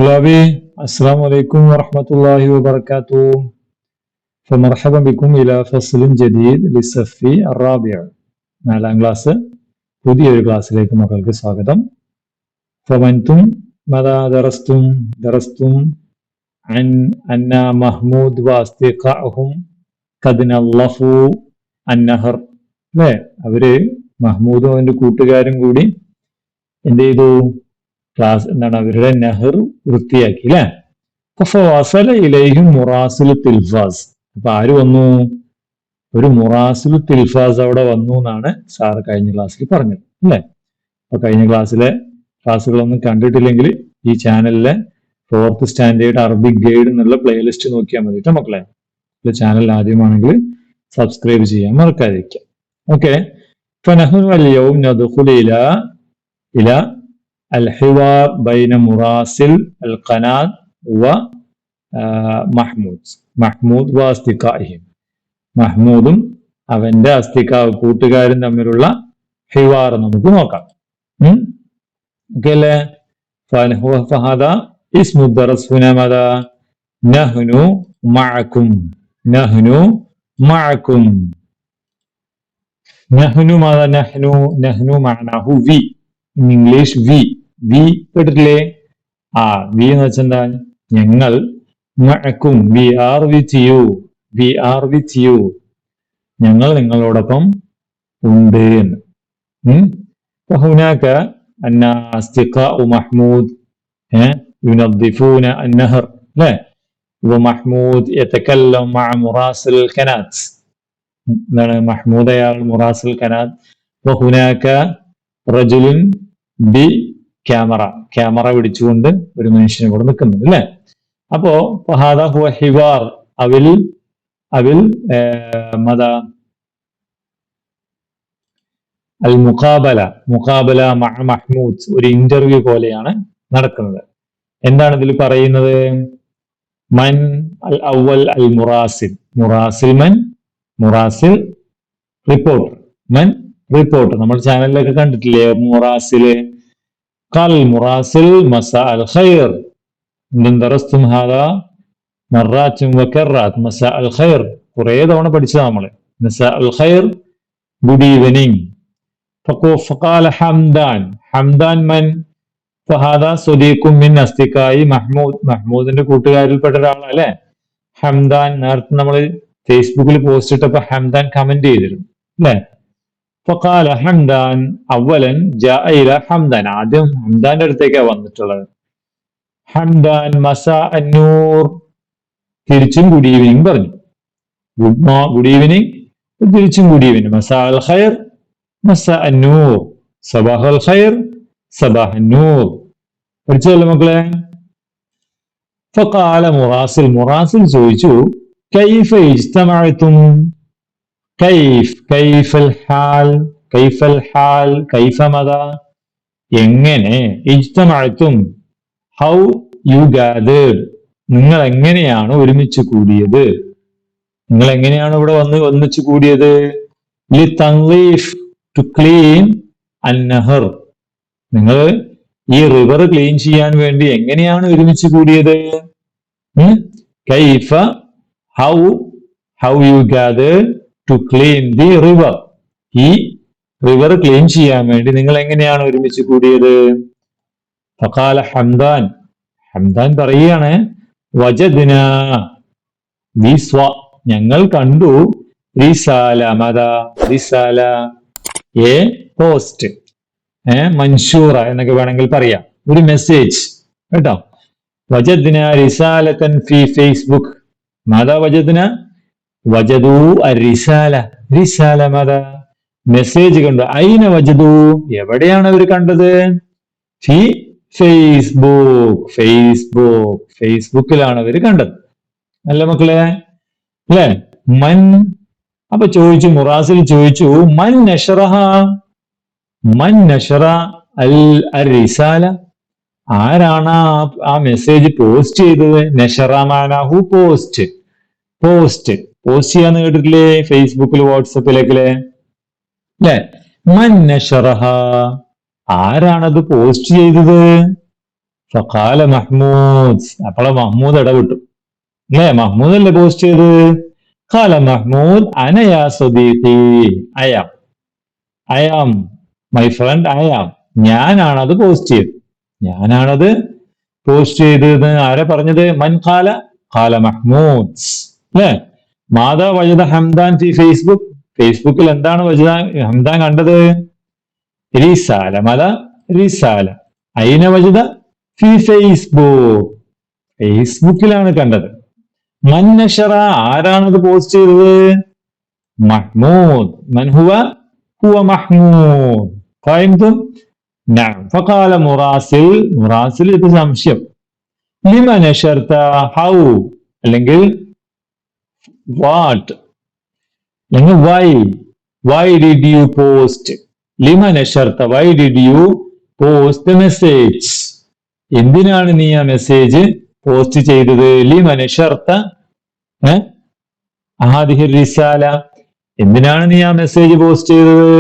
طلابي السلام عليكم ورحمة الله وبركاته. فمرحبا بكم إلى فصل جديد للصف الرابع. നാലാം ക്ലാസ് പുതിയൊരു ക്ലാസ്സിലേക്ക് മക്കൾക്ക് സ്വാഗതം. فمنتم ماذا درستم عن أن محمود واصدقائهم قد نظفوا النهر. അല്ലേ, അവര് മഹ്മൂദും അവന്റെ കൂട്ടുകാരും കൂടി എന്ത് ചെയ്തു? ക്ലാസ് എന്താണ്, അവരുടെ നെഹർ വൃത്തിയാക്കി അല്ലെ. മുറാസിലു തിൽഫാസ്. അപ്പൊ ആര് വന്നു? ഒരു മുറാസിലു തിൽഫാസ് അവിടെ വന്നു എന്നാണ് സാറ് കഴിഞ്ഞ ക്ലാസ്സിൽ പറഞ്ഞത് അല്ലെ. അപ്പൊ കഴിഞ്ഞ ക്ലാസ്സുകളൊന്നും കണ്ടിട്ടില്ലെങ്കിൽ ഈ ചാനലിലെ 4th സ്റ്റാൻഡേർഡ് അറബിക് ഗൈഡ് എന്നുള്ള പ്ലേലിസ്റ്റ് നോക്കിയാൽ മതി കേട്ടോ മക്കളെ. ചാനൽ ആദ്യമാണെങ്കിൽ സബ്സ്ക്രൈബ് ചെയ്യാൻ മറക്കാതിരിക്കാം. ഓക്കെ, ഇല الحوار بين مراسل القناة ومحمود واصدقائهم. മഹ്മൂദും അവന്റെ കൂട്ടുകാരും തമ്മിലുള്ള ഹിവാർ നമുക്ക് നോക്കാം. ഓക്കെ അല്ലേ? فهذا اسم الدرس هنا ماذا؟ نحن معكم. نحن ماذا؟ نحن معناه we. in English we കേട്ടിട്ടില്ലേ? വി എന്ന് വെച്ചാൽ എന്താ? ഞങ്ങൾ. മഅക്കും, we are with you. ഞങ്ങൾ നിങ്ങളോടൊപ്പം ഉണ്ട് എന്ന്. فهناك أن أصدقاء محمود ينظفون النهر. لا، ومحمود يتكلم مع مراسل القناة. محمود أيال مراسل القناة. وهناك റജുലുൻ ബി ക്യാമറ പിടിച്ചുകൊണ്ട് ഒരു മനുഷ്യനെ കൂടെ നിൽക്കുന്നുണ്ട് അല്ലെ. അപ്പോ ഫഹാദാ ഹുവ ഹിവാർ അവിൽ അൽ മുഖാബല മഅ മഹ്മൂദ്. ഒരു ഇന്റർവ്യൂ പോലെയാണ് നടക്കുന്നത്. എന്താണ് ഇതിൽ പറയുന്നത്? മൻ അൽ അവൽ അൽ മുറാസിൽ റിപ്പോർട്ടർ. മൻ റിപ്പോർട്ട് നമ്മൾ ചാനലിലൊക്കെ കണ്ടിട്ടില്ലേ? മുറാസില് ഖൽ മുറാസിൽ മസാ അൽ ഖൈർ. ദറസ്തും ഹാദാ മറാത്തും വകറാത്ത്. മസാ അൽ ഖൈർ കുറേ തവണ പഠിച്ചതാ നമ്മള്. മസാ അൽ ഖൈർ, ഗുഡ് ഈവനിങ്. ഫഖാല ഹംദാൻ മൻ? ഫഹാദാ സ്വദീഖും മിൻ അസ്തിഖായി മഹ്മൂദിന്റെ കൂട്ടുകാരിൽപ്പെട്ട ഒരാളല്ലേ ഹംദാൻ. നേരത്തെ നമ്മൾ ഫേസ്ബുക്കിൽ പോസ്റ്റ് ഇട്ടപ്പോ ഹംദാൻ കമന്റ് ചെയ്തിരുന്നു അല്ലെ. فقال حمدان اولا جاء الى حمدان. ആദ്യം ഹംദാന്റെ അടുത്തേക്കാണ് വന്നിട്ടുള്ളത്. ഹംദാൻ മസാ അന്നൂർ. തിരിച്ചും ഗുഡ് ഈവനിങ് പറഞ്ഞു. ഗുഡ് ഈവനിങ്, തിരിച്ചും ഗുഡ് ഈവനിങ്. മസാ അൽ ഖൈർ, മസാ അന്നൂർ. സബാഹ് അൽ ഖൈർ, സബാഹ് അന്നൂർ. പഠിച്ചല്ലോ മക്കളെ. فقال മുറാസിൽ ചോദിച്ചു കൈഫ ഇജ്തമഅതും. കൈഫ മദാ? എങ്ങനെ? ഇജ്തമഅതും ഹൗ യു ഗാദേർഡ്. നിങ്ങൾ എങ്ങനെയാണ് ഒരുമിച്ച് കൂടിയത്? നിങ്ങൾ എങ്ങനെയാണ് ഇവിടെ ഒന്നിച്ചു കൂടിയത്? ലിതൻളീഫ്, ടു ക്ലീൻ അൻ-നഹർ. നിങ്ങൾ ഈ റിവർ ക്ലീൻ ചെയ്യാൻ വേണ്ടി എങ്ങനെയാണ് ഒരുമിച്ച് കൂടിയത്? കൈഫ, how you gathered to clean the river. ഈ റിവർ ക്ലീൻ ചെയ്യാൻ വേണ്ടി നിങ്ങൾ എങ്ങനെയാണ് ഒരുമിച്ച് കൂടിയത്? ഫഖാല ഹംദാൻ പറയുകയാണ് വജദ്നാ, ഞങ്ങൾ കണ്ടു റിസാല എ പോസ്റ്റ്, മൻഷൂറ എന്നൊക്കെ വേണമെങ്കിൽ പറയാം, ഒരു മെസ്സേജ് കേട്ടോ. വജദ്നാ റിസാലതൻ ഫി ഫേസ്ബുക്ക്. മാതാ വജദ്നാ? വജദു റിസാല മദാ? മെസ്സേജ് കണ്ടു. ഐന വജദു? എവിടെയാണ് അവർ കണ്ടത്? ഫി ഫേസ്ബുക്കിലാണ് അവർ കണ്ടത്. അല്ല മക്കളെ അല്ലെ? മൻ, അപ്പൊ ചോദിച്ചു, മുറാസിൽ ചോദിച്ചു മൻ നശറ അൽ റിസാല. ആരാണ് ആ മെസ്സേജ് പോസ്റ്റ് ചെയ്തത്? നശറ മാനാഹു പോസ്റ്റ് ചെയ്യാന്ന് കേട്ടിട്ടില്ലേ? ഫേസ്ബുക്കിൽ, വാട്സപ്പിലേക്ക് അല്ലെ. മൻ നശറഹ, ആരാണത് പോസ്റ്റ് ചെയ്തത്? ഫഖാല മഹ്മൂദ്, അപ്പോളെ മഹ്മൂദ് ഇടപെട്ടു. അല്ലേ, മഹ്മൂദ് അല്ലേ പോസ്റ്റ് ചെയ്ത്? ഖാല മഹ്മൂദ് അന യാ സദീഖി, ഐ ആം മൈ ഫ്രണ്ട്, ഞാനാണത് പോസ്റ്റ് ചെയ്തത്, ഞാനാണത് പോസ്റ്റ് ചെയ്തത്. ആരാ പറഞ്ഞത്? മൻ ഖാല? ഖാല മഹ്മൂദ്. അല്ലേ, മാതാ വജദ ഹംദാൻ ഫി ഫേസ്ബുക്ക്, ഫേസ്ബുക്കിൽ എന്താണ് ഹംദാൻ കണ്ടത്? റിസാല, മല റിസാല. ഐന വജദ? ഫി ഫേസ്ബുക്ക്, ഫേസ്ബുക്കിലാണ് കണ്ടത്. മൻ നശറ, ആരാണത് പോസ്റ്റ് ചെയ്തത്? മഹ്മൂദ്. മൻ ഹുവ? ഹുവ മഹ്മൂദ്. ഫഹംതും? നഅം. ഫഖാല മുറാസിൽ, മുറാസിൽ ഇത് സംശയം. ലിമ നശർത, ഹൗ, അല്ലെങ്കിൽ വാട്ട്, അല്ലെങ്കിൽ വൈ ഡിഡ് യു പോസ്റ്റ്? ലിമ നശർത, why did you post the message? എന്തിനാണ് നീ ആ മെസ്സേജ് പോസ്റ്റ് ചെയ്തത്? ലിമ നശർത ഹാദിഹി റിസാല, എന്തിനാണ് നീ ആ മെസ്സേജ് പോസ്റ്റ് ചെയ്തത്?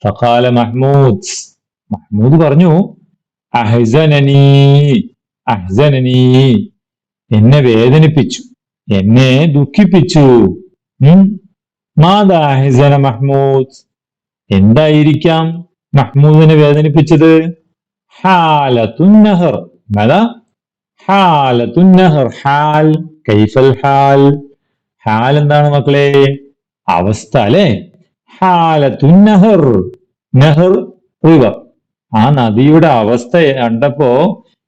ഫഖാല മഹ്മൂദ്, മഹ്മൂദ് പറഞ്ഞു, അഹ്സനനി, എന്നെ വേദനിപ്പിച്ചു, എന്നെ ദുഃഖിപ്പിച്ചു. മാദാ അഹ്സന മഹ്മൂദ്, എന്തായിരിക്കാം മഹ്മൂദിനെ വേദനിപ്പിച്ചത്? ഹാലത്തുൻ നഹർ, ഹാലത്തുൻ നഹർ, ഹാൽ, കൈഫൽ ഹാൽ, ഹാൽ എന്താണ് മക്കളെ? അവസ്ഥ അല്ലെ? ഹാലത്തുൻ നഹർ, നഹർ റിവർ, ആ നദിയുടെ അവസ്ഥ കണ്ടപ്പോ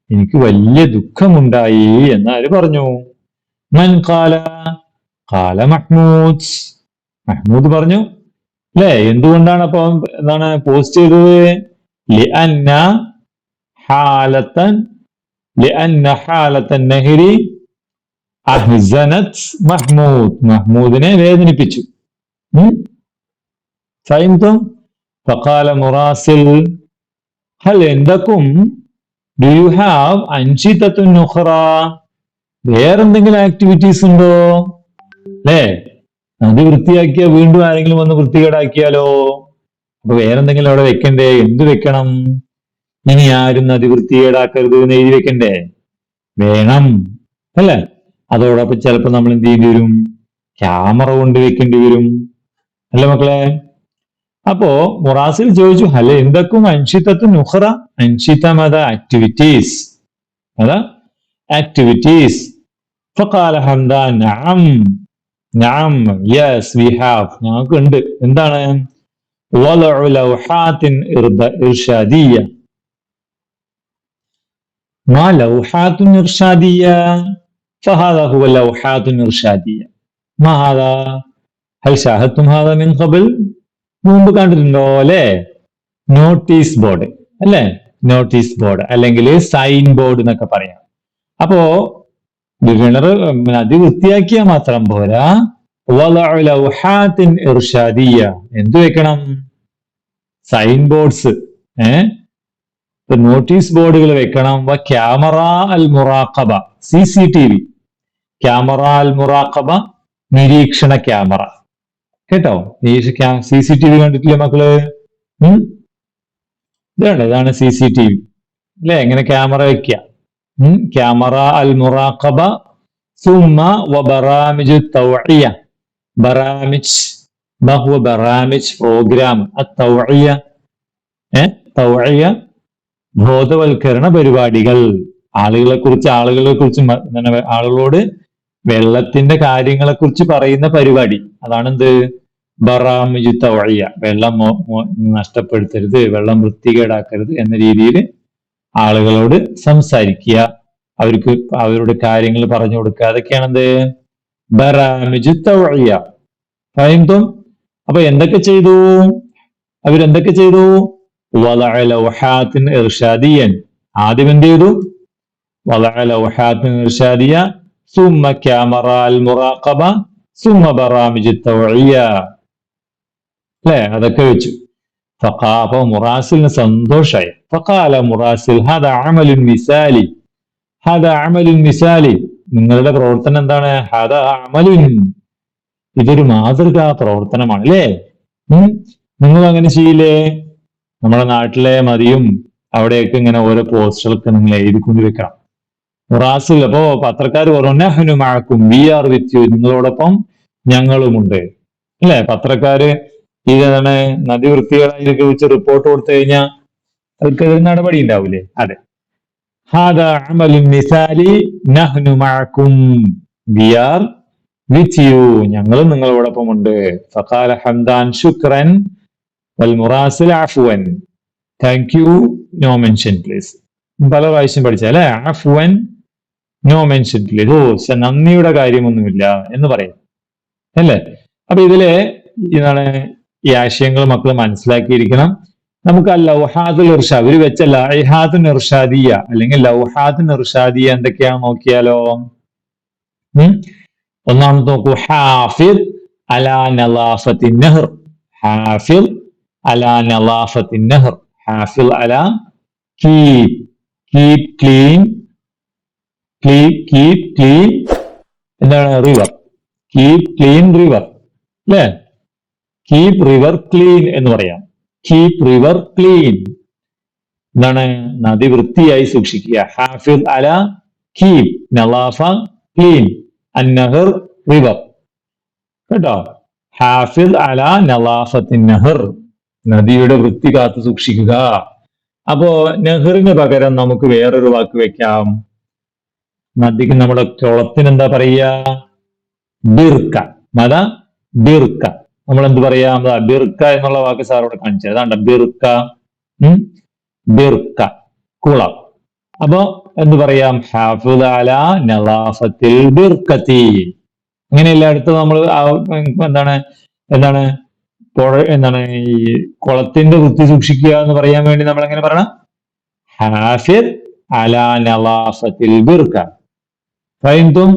എനിക്ക് വലിയ ദുഃഖമുണ്ടായി എന്ന് ആര് പറഞ്ഞു? മൻ ഖാല? ഖാല മഹ്മൂദ്, മഹ്മൂദ് പറഞ്ഞു. അല്ലെ, എന്തുകൊണ്ടാണ് അപ്പൊ എന്താണ് പോസ്റ്റ് ചെയ്തത്? ലിഅന്ന ഹാലത്തൻ നഹരി അഹ്സനത് മഹ്മൂദ്, മഹ്മൂദിനെ വേദനിപ്പിച്ചു. ഫഹംതും? ഫഖാല മുറാസിൽ ഹൽ ഇൻദകും, ഡു യു ഹാവ് അൻഷിതത്തുൻ ഉഖറ, വേറെന്തെങ്കിലും ആക്ടിവിറ്റീസ് ഉണ്ടോ? അല്ലേ, നദി വൃത്തിയാക്കിയാൽ വീണ്ടും ആരെങ്കിലും വന്ന് വൃത്തികേടാക്കിയാലോ? അപ്പൊ വേറെന്തെങ്കിലും അവിടെ വെക്കണ്ടേ? എന്ത് വെക്കണം? ഇനി ആരും നദി വൃത്തികേടാക്കരുത് എന്ന് എഴുതി വെക്കണ്ടേ? വേണം അല്ലേ? അതോടൊപ്പം ചിലപ്പോൾ നമ്മൾ എന്ത് ചെയ്യേണ്ടി വരും? ക്യാമറ കൊണ്ട് വെക്കേണ്ടി വരും അല്ലേ മക്കളെ? അപ്പോ മുറാസിൽ ചോദിച്ചു, ഹല എന്തൊക്കും അൻഷിത്തത്ത് നുഹറ, അൻഷിത്തം അതാ ആക്ടിവിറ്റീസ്, അതാ ആക്ടിവിറ്റീസ്. ഫഖാല ഹംദാൻ നഅം, നഅം, യെസ് വി ഹാവ്, ഞങ്ങൾക്കുണ്ട്. എന്താണ്? വലഉ ലൗഹാത്തിൻ ഇർഷാദിയ, മാ ലൗഹാത്തുൻ ഇർഷാദിയ? ഫഹാദാ ഹുവ ലൗഹാത്തുൻ ഇർഷാദിയ. മാ ഹാദാ? ഹൽ ശാഹദ്തും ഹാദാ മിൻ ഖബൽ, മുമ്പ് കണ്ടിട്ടുണ്ടോ അല്ലെ? നോട്ടീസ് ബോർഡ് അല്ലെ, നോട്ടീസ് ബോർഡ് അല്ലെങ്കിൽ സൈൻ ബോർഡ് എന്നൊക്കെ പറയാം. അപ്പോ കിണർ നദി വൃത്തിയാക്കിയാൽ മാത്രം പോരാ, വലഉ ലൗഹാത്തിൻ ഇർഷാദിയ, എന്ത് വെക്കണം? സൈൻ ബോർഡ്സ്, നോട്ടീസ് ബോർഡുകൾ വെക്കണം. ക്യാമറ അൽ മുറാഖബ, CCTV, ക്യാമറ അൽ മുറാഖബ, നിരീക്ഷണ ക്യാമറ. കേട്ടോ, CCTV കണ്ടിട്ടില്ലേ മക്കള്? ഇതാണ് CCTV അല്ലെ? എങ്ങനെ ക്യാമറ വെക്കുക? ക്യാമറ അൽ മുറാഖബ, സുമ്മ വബറാമിജു തൗഇയ, ബറാമിജ്, ബഹുവ ബറാമിജ് പ്രോഗ്രാം, തൗഇയ, തൗഇയ ബോധവൽക്കരണ പരിപാടികൾ, ആളുകളോട് വെള്ളത്തിന്റെ കാര്യങ്ങളെ കുറിച്ച് പറയുന്ന പരിപാടി. അതാണെന്ത്? ബറാമിജു തൗഇയ, വെള്ളം നഷ്ടപ്പെടുത്തരുത്, വെള്ളം വൃത്തികേടാക്കരുത് എന്ന രീതിയിൽ ആളുകളോട് സംസാരിക്കുക, അവരുടെ കാര്യങ്ങൾ പറഞ്ഞു കൊടുക്കുക. അതൊക്കെയാണെന്ത്? ബറാമിജു തൗഇയ. ഫഹംതും? അപ്പൊ എന്തൊക്കെ ചെയ്തു അവരെന്തൊക്കെ ചെയ്തു? വലഅ ലൗഹാത്തിൻ ഇർഷാദിയൻ, ആദ്യം എന്ത് ചെയ്തു? വലഅ ലൗഹാത്തിൻ ഇർഷാദിയ, സുമ്മ ക്യാമറ അൽ മുറാഖബ, സുമ്മ ബറാമിജു തൗഇയ, അല്ലെ? അതൊക്കെ വെച്ചു. അപ്പൊ മുറാസിലിന് സന്തോഷായി. ഫഖാല മുറാസിൽ ഹദാ അമലുൻ മിസാലി, ഹദാ അമലുൻ മിസാലി, നിങ്ങളുടെ പ്രവർത്തനം എന്താണ്? ഹദാ അമലുൻ, ഇതൊരു മാതൃകാ പ്രവർത്തനമാണ് അല്ലേ? നിങ്ങൾ അങ്ങനെ ചെയ്യില്ലേ? നമ്മുടെ നാട്ടിലെ നദിയും അവിടെയൊക്കെ ഇങ്ങനെ ഓരോ പോസ്റ്ററൊക്കെ നിങ്ങൾ എഴുതിക്കൊണ്ട് വെക്കണം. മുറാസിൽ അപ്പോ പത്രക്കാർ പറഞ്ഞു മഴക്കും വി ആർ വിത്ത് യു, നിങ്ങളോടൊപ്പം ഞങ്ങളുമുണ്ട് അല്ലെ. പത്രക്കാര് ഇതാണ് നദി വൃത്തികളായിരിക്കെ വെച്ച് റിപ്പോർട്ട് കൊടുത്തു കഴിഞ്ഞാൽ അതൊക്കെ നടപടി ഉണ്ടാവൂലേ? അതെ. ഹാദാ അമലുൻ മിസാലി നഹ്നു മഅക്കും, വി ആർ വിത്ത് യു, ഞങ്ങളും നിങ്ങളോടൊപ്പം ഉണ്ട്. ഫഖാല ഹംദാൻ ശുക്രൻ വൽ മുറാസിൽ അഫ്വൻ, thank you no mention please. പല പ്രാവശ്യം പഠിച്ച അല്ലെ, അഫ്വൻ നോ മെൻഷൻ പ്ലീസ്, ഓ നന്ദിയുടെ കാര്യമൊന്നുമില്ല എന്ന് പറയും അല്ലേ. അപ്പൊ ഇതില് ഇതാണ് ഈ ആശയങ്ങൾ മക്കൾ മനസ്സിലാക്കിയിരിക്കണം. നമുക്ക് ലൗഹാത്തുൽ ഇർഷാദ് ഇവര് വെച്ച ലൈഹാത്തുൽ ഇർഷാദിയ അല്ലെങ്കിൽ ലൗഹാത്തുൽ ഇർഷാദിയ എന്തൊക്കെയാണെന്ന് നോക്കിയാലോ. ഒന്നാമത് നോക്കൂ, ഹാഫിദ് അലാ നളാഫത്തിൻ നഹർ, ഹാഫിദ് അലാ നളാഫത്തിൻ നഹർ, ഹാഫിദ് അലാ കീപ് ക്ലീൻ, കീപ് ക്ലീൻ എന്താണ് റിവർ, കീപ് ക്ലീൻ റിവർ അല്ലെ. കീപ് റിവർ ക്ലീൻ എന്ന് പറയാം. കീപ് റിവർ ക്ലീൻ എന്താണ്, നദി വൃത്തിയായി സൂക്ഷിക്കുക. ഹാഫിദ് അല കീപ്, നളാഫ ക്ലീൻ, അന്നഹർ റിവർ കേട്ടോ. ഹാഫിദ് അല നളാഫത്തിൻ നഹർ, നദിയുടെ വൃത്തി കാത്തു സൂക്ഷിക്കുക. അപ്പോ നെഹറിന് പകരം നമുക്ക് വേറൊരു വാക്ക് വെക്കാം. നദിക്ക് നമ്മുടെ കുളത്തിന് എന്താ പറയുക? ബിർക്ക. മത ബിർക്ക. നമ്മൾ എന്ത് പറയാം? ബിർക്ക എന്നുള്ള വാക്ക് സാറോട് കാണിച്ചത് അതാണ്ട ബിർക്ക, ബിർക്ക കുളം. അപ്പോ എന്ത് പറയാം? ഹാഫിദ് അല നളാഫത്തിൽ ബിർക്കത്തി. അങ്ങനെയല്ല അടുത്ത് നമ്മൾ എന്താണ് പുഴ എന്താണ് ഈ കുളത്തിന്റെ വൃത്തി സൂക്ഷിക്കുക എന്ന് പറയാൻ വേണ്ടി നമ്മൾ എങ്ങനെ പറയണം? ഹാഫിദ് അല നളാഫത്തിൽ ബിർക്ക. ഫൈൻതും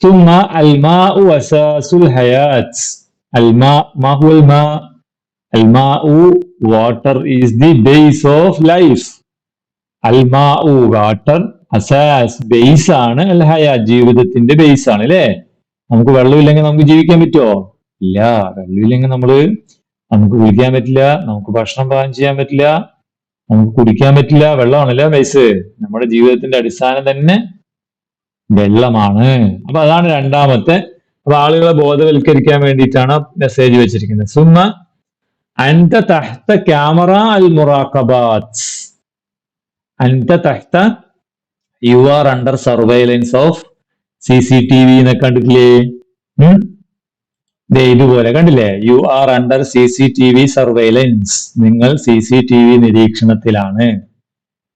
ثم الماء أساس الحياة. الماء ما هو الماء؟ الماء water is the base of life. الماء water Asas base ആണ്, അൽ ഹയാത്ത് ജീവിതത്തിന്റെ ബേസ് ആണ് അല്ലെ. നമുക്ക് വെള്ളമില്ലെങ്കിൽ നമുക്ക് ജീവിക്കാൻ പറ്റുമോ? ഇല്ല. വെള്ളമില്ലെങ്കിൽ നമുക്ക് കുളിക്കാൻ പറ്റില്ല, നമുക്ക് ഭക്ഷണം പാകം ചെയ്യാൻ പറ്റില്ല, നമുക്ക് കുടിക്കാൻ പറ്റില്ല. വെള്ളമാണല്ലേ ബേസ്. നമ്മുടെ ജീവിതത്തിന്റെ അടിസ്ഥാനം തന്നെ വെള്ളമാണ്. അപ്പൊ അതാണ് രണ്ടാമത്തെ. അപ്പൊ ആളുകളെ ബോധവൽക്കരിക്കാൻ വേണ്ടിയിട്ടാണ് മെസ്സേജ് വെച്ചിരിക്കുന്നത്. സുമ്മ അൻത തഹ്ത ക്യാമറ അൽ മുറാഖബാത്ത്, അൻത തഹ്ത you are under surveillance of CCTV എന്നൊക്കെ കണ്ടിട്ടില്ലേ? ഇതുപോലെ കണ്ടില്ലേ? You are under CCTV surveillance, നിങ്ങൾ CCTV നിരീക്ഷണത്തിലാണ്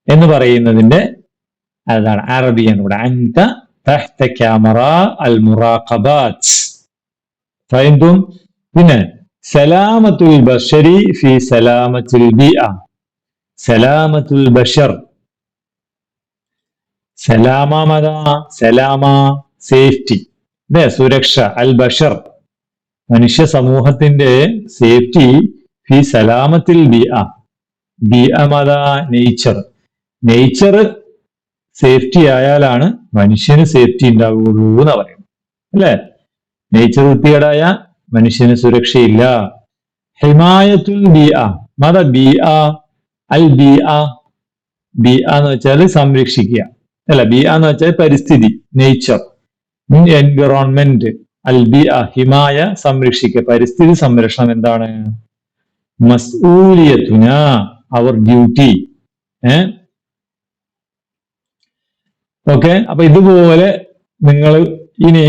എന്ന് പറയുന്നതിന്റെ അതാണ് അറബിയാണ് ഇവിടെ. അൻത തഹ്ത ക്യാമറ അൽ മുറാഖബാത്ത്. ഫൈൻതും പിന്നെ സലാമത്തുൽ ബശരി ഫി സലാമത്തുൽ ബിഅ, സലാമത്തുൽ ബഷർ. സലാമ മത സലാമ സേഫ്റ്റി അല്ലെ, സുരക്ഷ. അൽ ബഷർ മനുഷ്യ സമൂഹത്തിന്റെ സേഫ്റ്റി. ഫി സലാമത്തിൽ ബിഅ, ബിഅ മത നേച്ചർ. നേച്ചർ സേഫ്റ്റി ആയാലാണ് മനുഷ്യന് സേഫ്റ്റി ഉണ്ടാവുകയുള്ളൂ എന്ന് പറയും അല്ലെ. നേച്ചർ വൃത്തികേടായ മനുഷ്യന് സുരക്ഷയില്ല. ഹിമായത്തുൽ ബിഅ മത ബിഅ അൽ ബിഅ, ബിഅ എന്ന് വെച്ചാൽ സംരക്ഷിക്കുക അല്ല, ബിഅ എന്ന് വെച്ചാൽ പരിസ്ഥിതി, നേച്ചർ, എൻവിറോൺമെന്റ്. അൽ ബിഅ ഹിമായ സംരക്ഷിക്കുക, പരിസ്ഥിതി സംരക്ഷണം എന്താണ്? മസ്ഊലിയത്തുന അവർ ഡ്യൂട്ടി. ഓക്കെ. അപ്പൊ ഇതുപോലെ നിങ്ങൾ ഇനി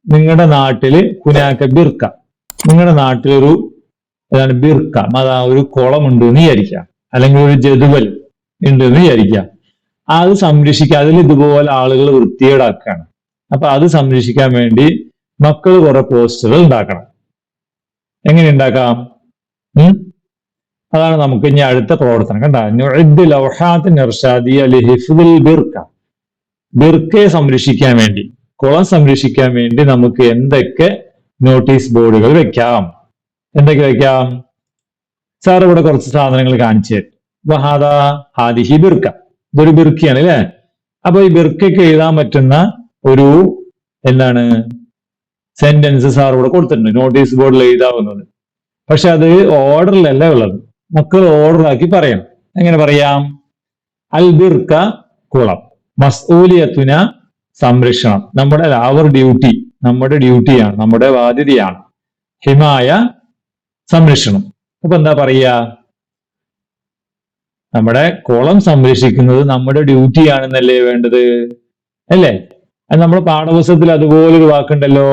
നിങ്ങളുടെ നാട്ടില് ഹുനാക്ക ബിർക്ക, നിങ്ങളുടെ നാട്ടിലൊരു ഏതാണ് ബിർക്ക, അതാ ഒരു കുളം ഉണ്ട് എന്ന് വിചാരിക്കാം, അല്ലെങ്കിൽ ഒരു ജതുവൽ ഉണ്ട് എന്ന് വിചാരിക്കാം. അത് സംരക്ഷിക്കുക, അതിൽ ഇതുപോലെ ആളുകൾ വൃത്തികേടാക്കുകയാണ്. അപ്പൊ അത് സംരക്ഷിക്കാൻ വേണ്ടി മക്കൾ കുറെ പോസ്റ്ററുകൾ ഉണ്ടാക്കണം. എങ്ങനെ ഉണ്ടാക്കാം? അതാണ് നമുക്ക് ഇനി അടുത്ത പ്രവർത്തനം. കണ്ട, ബിർക്കയെ സംരക്ഷിക്കാൻ വേണ്ടി, കുളം സംരക്ഷിക്കാൻ വേണ്ടി നമുക്ക് എന്തൊക്കെ നോട്ടീസ് ബോർഡുകൾ വെക്കാം? എന്തൊക്കെ വെക്കാം? സാർ ഇവിടെ കുറച്ച് സാധനങ്ങൾ കാണിച്ചു തരും. വഹാദ ഹാദിഹി ബിർക്ക, ഇതൊരു ബിർക്കയാണ് അല്ലെ. അപ്പൊ ഈ ബിർക്കയ്ക്ക് എഴുതാൻ പറ്റുന്ന ഒരു എന്താണ് സെന്റൻസ് സാർ ഇവിടെ കൊടുത്തിട്ടുണ്ട്, നോട്ടീസ് ബോർഡിൽ എഴുതാവുന്നത്. പക്ഷെ അത് ഓർഡറിലല്ല ഉള്ളത്. മക്കൾ ഓർഡറാക്കി പറയണം. എങ്ങനെ പറയാം? അൽ ബിർക്ക കുളം, മസ്ഊലിയത്തുന സംരക്ഷണം, നമ്മുടെ ഡ്യൂട്ടിയാണ്, നമ്മുടെ ബാധ്യതയാണ്. ഹിമായ സംരക്ഷണം. അപ്പൊ എന്താ പറയാ, നമ്മുടെ കുളം സംരക്ഷിക്കുന്നത് നമ്മുടെ ഡ്യൂട്ടിയാണെന്നല്ലേ വേണ്ടത്, അല്ലേ? അത് നമ്മുടെ പാഠപുസ്തകത്തിൽ അതുപോലൊരു വാക്കുണ്ടല്ലോ,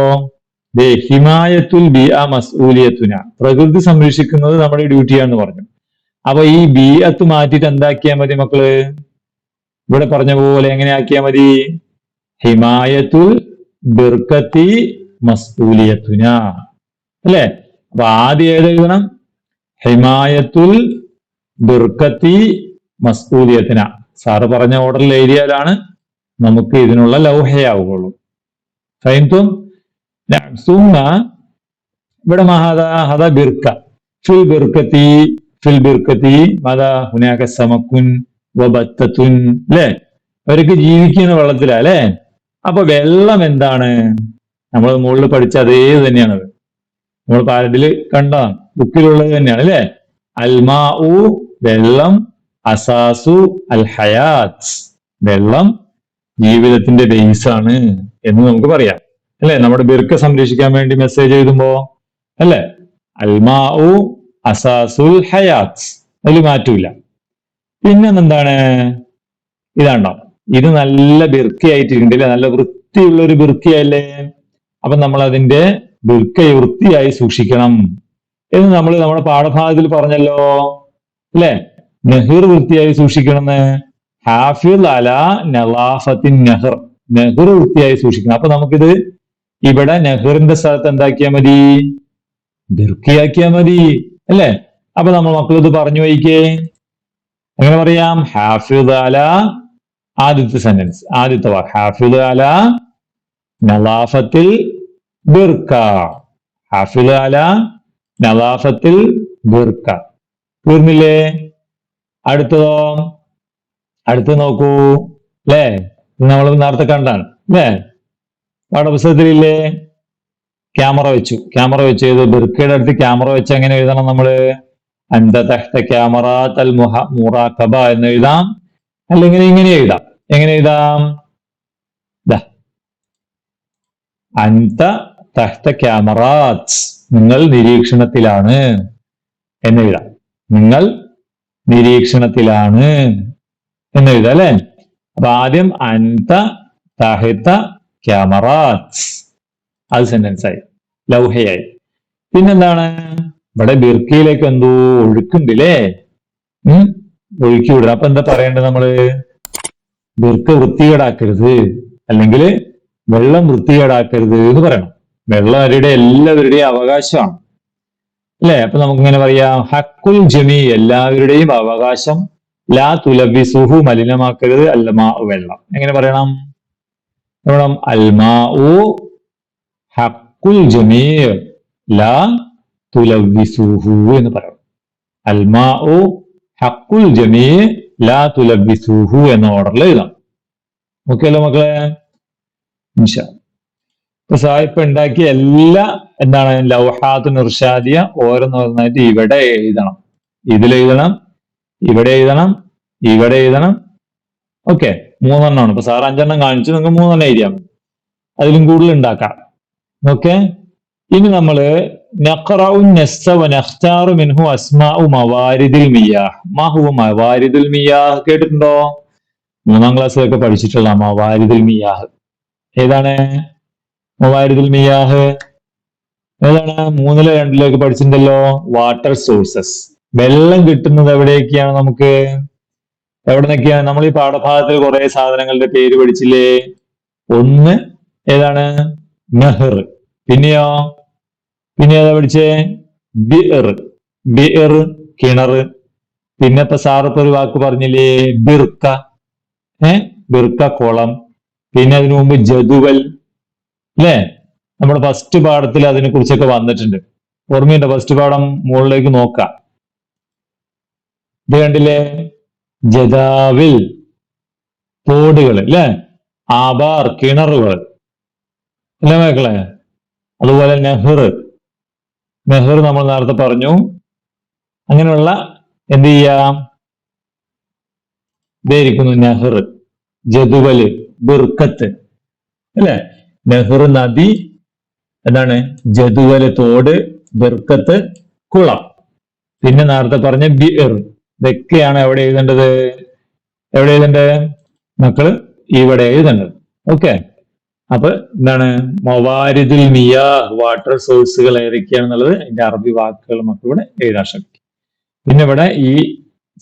ഹിമായത്തുൽ ബിഅ മസ്ഊലിയത്തുന, പ്രകൃതി സംരക്ഷിക്കുന്നത് നമ്മുടെ ഡ്യൂട്ടിയാണെന്ന് പറഞ്ഞു. അപ്പൊ ഈ ബിഅത്ത് മാറ്റിയിട്ട് എന്താക്കിയാ മതി മക്കള്? ഇവിടെ പറഞ്ഞ പോലെ എങ്ങനെ ആക്കിയാ മതി? ഹിമായത്തുൽ ബിർക്കത്തി മസ്ഊലിയത്തുന, അല്ലേ? അപ്പൊ ആദ്യം ഏതെഴുതണം? ഹിമായത്തുൽ ബിർക്കത്തി മസ്ഊലിയത്തിന. സാറ് പറഞ്ഞ ഓർഡറിൽ എഴുതിയാലാണ് നമുക്ക് ഇതിനുള്ള ലൗഹയാവുകയുള്ളൂ. ഫൈൻതും സുമ്മ ഇവിടെ ഹദ ബിർക്ക ഫിൽ ബിർക്കത്തി മദ ഹുനാക സമക്കുൻ വബത്തത്തുൻ, അല്ലേ? അവർക്ക് ജീവിക്കുന്ന വെള്ളത്തിലാ, അല്ലേ? അപ്പൊ വെള്ളം എന്താണ്? നമ്മൾ മുകളിൽ പഠിച്ച അതേ തന്നെയാണത്. നമ്മൾ പാരഡിൽ കണ്ടതാണ്, ബുക്കിലുള്ളത് തന്നെയാണ്, അല്ലേ? അൽമാ ഉ വെള്ളം, അസാസു അൽ ഹയാത്ത് വെള്ളം ജീവിതത്തിന്റെ ബേസാണ് എന്ന് നമുക്ക് പറയാം, അല്ലെ? നമ്മുടെ ബിർക്ക സംരക്ഷിക്കാൻ വേണ്ടി മെസ്സേജ് എഴുതുമ്പോ, അല്ലെ? അൽമാ ഉ അസാസുൽ ഹയാത്ത്, അതിൽ മാറ്റൂല. പിന്നെന്താണ്? ഇതാണ്ടോ, ഇത് നല്ല ബിർക്കയായിട്ടില്ലേ, നല്ല വൃത്തിയുള്ള ഒരു ബിർക്കയല്ലേ? അപ്പൊ നമ്മൾ അതിന്റെ ബിർക്കയെ വൃത്തിയായി സൂക്ഷിക്കണം എന്ന് നമ്മൾ നമ്മുടെ പാഠഭാഗത്തിൽ പറഞ്ഞല്ലോ, അല്ലെ? നെഹ്ർ വൃത്തിയായി സൂക്ഷിക്കണമെന്ന്. ഹാഫിദ് അല നലാഫത്തിൻ നെഹർ, നെഹ്ർ വൃത്തിയായി സൂക്ഷിക്കണം. അപ്പൊ നമുക്കിത് ഇവിടെ നെഹ്റിന്റെ സ്ഥലത്ത് എന്താക്കിയാൽ മതി? ബിർക്കയാക്കിയാൽ മതി, അല്ലെ? അപ്പൊ നമ്മൾ മക്കളിത് പറഞ്ഞു വയ്ക്കേ, എങ്ങനെ പറയാം? ഹാഫിദ് അല, ആദ്യത്തെ സെന്റൻസ്, ആദ്യത്തെ വാക്ക് ഹാഫിദ് അല നലാഫത്തിൽ ബിർക്ക, ഹാഫിദ് അല നലാഫത്തിൽ ബിർക്ക. തീർന്നില്ലേ? അടുത്തതോ? അടുത്ത് നോക്കൂ, അല്ലേ? നമ്മൾ നേരത്തെ കണ്ടാണ്, അല്ലേ? പാഠപുസ്തകത്തിലില്ലേ? ക്യാമറ വെച്ച് ചെയ്ത് ബിർക്കയുടെ അടുത്ത് ക്യാമറ വെച്ച് എങ്ങനെ എഴുതണം നമ്മള്? അന്ത തഹ്ത ക്യാമറാത്ത് അൽ മുറാഖബ എന്ന് എഴുതാം, അല്ലെങ്കിൽ ഇങ്ങനെ എഴുതാം. എങ്ങനെ എഴുതാം? അന്ത തഹ്ത ക്യാമറാത്ത്, നിങ്ങൾ നിരീക്ഷണത്തിലാണ് എന്ന് എഴുതാം. നിങ്ങൾ നിരീക്ഷണത്തിലാണ് എന്ന് എഴുതാം, അല്ലെ? അപ്പൊ ആദ്യം അന്ത തഹ്ത ക്യാമറാത്ത്, അത് സെന്റൻസ് ആയി, ലൗഹയായി. പിന്നെന്താണ്? ഇവിടെ ബിർക്കയിലേക്ക് എന്തോ ഒഴുക്കുണ്ടല്ലേ, ഒഴുക്കി വിടുക. അപ്പൊ എന്താ പറയേണ്ടത് നമ്മള്? ബിർക്ക വൃത്തികേടാക്കരുത്, അല്ലെങ്കിൽ വെള്ളം വൃത്തികേടാക്കരുത് എന്ന് പറയണം. വെള്ളം എല്ലാവരുടെയും അവകാശമാണ്, അല്ലെ? അപ്പൊ നമുക്ക് ഇങ്ങനെ പറയാം, ഹക്കുൽ ജമീ, എല്ലാവരുടെയും അവകാശം, ലാ തുലബിസുഹു, മലിനമാക്കരുത്, അൽമാ വെള്ളം. എങ്ങനെ പറയണം? അൽമാ ഹക്കുൽ ജമീ ലാ തുലബിസുഹു എന്ന് പറയണം. അൽമാ ഹക്കുൽ ജമീ ലാ തുലബിസുഹു എന്ന ഓർഡറിൽ എഴുതാം. ഓക്കെ അല്ലോ മക്കളെ? ഇപ്പൊ സാഹിബ് ഉണ്ടാക്കിയ എല്ലാ എന്താണ് ലൗഹാത്തുൻ ഇർഷാദിയ ഓരോന്നോരോന്നായിട്ട് ഇവിടെ എഴുതണം, ഇതിലെഴുതണം, ഇവിടെ എഴുതണം, ഇവിടെ എഴുതണം. ഓക്കെ, 3 എണ്ണമാണ്. ഇപ്പൊ സാർ 5 എണ്ണം കാണിച്ചു, നിങ്ങൾക്ക് 3 എണ്ണം എഴുതിയാൽ മതി, അതിലും കൂടുതൽ ഉണ്ടാക്കാം. ഓക്കെ, ഇനി നമ്മള് നഖറഉ നസ്സ വ നഖ്താറു മിൻഹു അസ്മാഉ മവാരിദിൽ മിയാഹ്. മാ ഹുവ മവാരിദുൽ മിയാഹ് കേട്ടിട്ടുണ്ടോ? 3ാം ക്ലാസ്സിലൊക്കെ പഠിച്ചിട്ടുള്ള മവാരിദുൽ മിയാഹ് ഏതാണ്? മവാരിദുൽ മിയാഹ് ഏതാണ്? 3-ലെ 2-ലേക്ക് പഠിച്ചിട്ടുണ്ടല്ലോ, വാട്ടർ സോഴ്സസ്. വെള്ളം കിട്ടുന്നത് എവിടെയൊക്കെയാണ്? നമുക്ക് എവിടെ നിന്നൊക്കെയാണ്? നമ്മൾ ഈ പാഠഭാഗത്തിൽ കുറെ സാധനങ്ങളുടെ പേര് പഠിച്ചില്ലേ? ഒന്ന് ഏതാണ്? നെഹർ. പിന്നെയോ? പിന്നെ ഏതാ പഠിച്ചേ? ബിർ. ബിർ കിണർ. പിന്നെ ഇപ്പൊ സാറിപ്പോ ഒരു വാക്ക് പറഞ്ഞില്ലേ, ബിർക്ക. ബിർക്ക കുളം. പിന്നെ അതിനു മുമ്പ് ജദുവൽ, അല്ലേ? നമ്മുടെ ഫസ്റ്റ് പാഠത്തിൽ അതിനെ കുറിച്ചൊക്കെ വന്നിട്ടുണ്ട്. ഓർമ്മയുണ്ടോ? ഫസ്റ്റ് പാഠം മുകളിലേക്ക് നോക്കാം. ഇത് കണ്ടില്ലേ? ജദാവിൽ തോടുകൾ, അല്ലേ? ആബാർ കിണറുകൾ, അല്ലേ മക്കളെ? അതുപോലെ നെഹ്ർ, നെഹ്ർ നമ്മൾ നേരത്തെ പറഞ്ഞു. അങ്ങനെയുള്ള എന്ത് ചെയ്യാം? ഇതായിരിക്കുന്നു നെഹ്ർ, ജദുവല്, ബിർക്കത്ത് അല്ലെ. നെഹ്ർ നദി, എന്താണ് ജദുവല് തോട്, ബിർക്കത്ത് കുളം. പിന്നെ നേരത്തെ പറഞ്ഞ ബിർ, ഇതൊക്കെയാണ് എവിടെ എഴുതേണ്ടത്? എവിടെ എഴുതേണ്ടത് മക്കള്? ഇവിടെ എഴുതേണ്ടത്. ഓക്കെ. അപ്പൊ എന്താണ് മവാരിദുൽ മിയാഹ്, വാട്ടർ സോഴ്സുകൾ ഏതൊക്കെയാണെന്നുള്ളത് അതിന്റെ അറബി വാക്കുകൾ മക്കളിവിടെ എഴുതാൻ ശ്രമിക്കും. പിന്നെ ഇവിടെ ഈ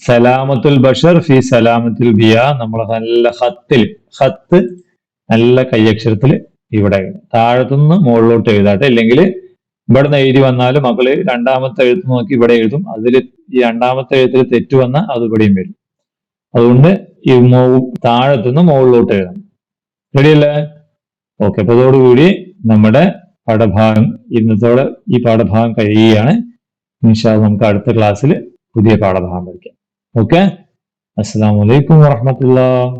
സലാമത്തുൽ ബഷർ ഫി സലാമത്തുൽ ബിയാ നമ്മളെ നല്ല ഹത്ത് നല്ല കയ്യക്ഷരത്തിൽ ഇവിടെ എഴുതാം. താഴത്തുനിന്ന് മുകളിലോട്ട് എഴുതാട്ടെ, ഇല്ലെങ്കിൽ ഇവിടെ നിന്ന് എഴുതി വന്നാലും മക്കള് രണ്ടാമത്തെ എഴുത്ത് നോക്കി ഇവിടെ എഴുതും. അതിൽ ഈ രണ്ടാമത്തെ എഴുത്തിൽ തെറ്റ് വന്നാൽ അത് ഇവിടെയും വരും. അതുകൊണ്ട് ഈ താഴത്തുനിന്ന് മുകളിലോട്ട് എഴുതണം. റെഡിയല്ലേ? ഓക്കെ. അപ്പൊ അതോടുകൂടി നമ്മുടെ പാഠഭാഗം ഇന്നത്തോടെ ഈ പാഠഭാഗം കഴിയുകയാണ്. ഇൻഷാ അല്ലാഹ് നമുക്ക് അടുത്ത ക്ലാസ്സിൽ പുതിയ പാഠഭാഗം പഠിക്കാം. ഓക്കെ. അസ്സലാമു അലൈക്കും വറഹ്മത്തുള്ളാഹി.